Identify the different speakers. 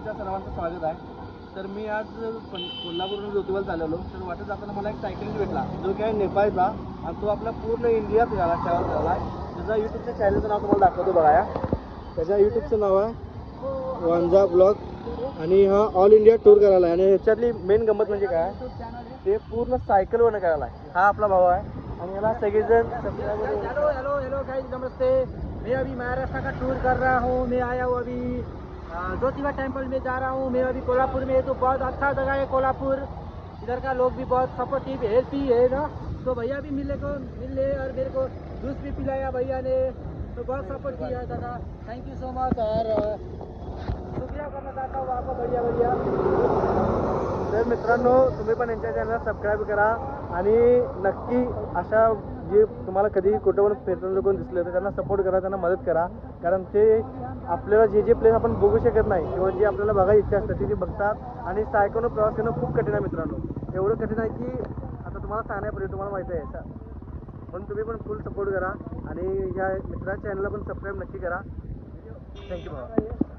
Speaker 1: तुमच्या सर्वांचं स्वागत आहे. तर मी आज कोल्हापूरवरून ज्योतिबाला चालवलो. तर वाटत जाताना मला एक सायकलिस्ट भेटला जो की आहे नेपाळचा आणि तो आपला पूर्ण इंडियात झाला ट्रॅव्हल झाला आहे. त्याचा यूट्यूबच्या चॅनलचं नाव तुम्हाला दाखवतो बघा. या त्याच्या यूट्यूबचं नाव आहे वांजा ब्लॉग आणि हा ऑल इंडिया टूर करायला आहे. आणि ह्याच्यातली मेन गंमत म्हणजे काय ते पूर्ण सायकलवरनं करायला आहे. हा आपला भाऊ आहे आणि याला सगळेजण
Speaker 2: हेलो हेलो हेलो गाइस, नमस्ते। मैं अभी महाराष्ट्र का टूर कर रहा हूँ। मैं आया हूँ अभी ज्योतिबा टेम्पल में जा रहा हूँ। मैं अभी कोल्हापुर में, तो बहुत अच्छा जगह है कोल्हापुर। इधर का लोग भी बहुत सपोर्टिव हेल्पी है ना। तो भैया भी मिले और मेरे को जूस भी पिलाया भैया ने, तो बहुत सपोर्ट किया दादा। थैंक यू सो मच और शुक्रिया करना चाहता हूँ आपको। बढ़िया बढ़िया।
Speaker 1: तर मित्रांनो, तुम्ही पण यांच्या चॅनलला सबस्क्राईब करा आणि नक्की अशा जे तुम्हाला कधीही कुठं पण फिरताना कोण दिसले तर त्यांना सपोर्ट करा, त्यांना मदत करा. कारण ते आपल्याला जे प्लेस आपण बघू शकत नाही किंवा जे आपल्याला बघायची इच्छा असते ती बघतात. आणि सायकलनं प्रवास करणं खूप कठीण आहे मित्रांनो. एवढं कठीण आहे की आता तुम्हाला सांगण्यापूर्वी तुम्हाला माहिती आहे म्हणून तुम्ही पण फुल सपोर्ट करा आणि या मित्राच्या चॅनलला पण सबस्क्राईब नक्की करा. थँक्यू बाबा.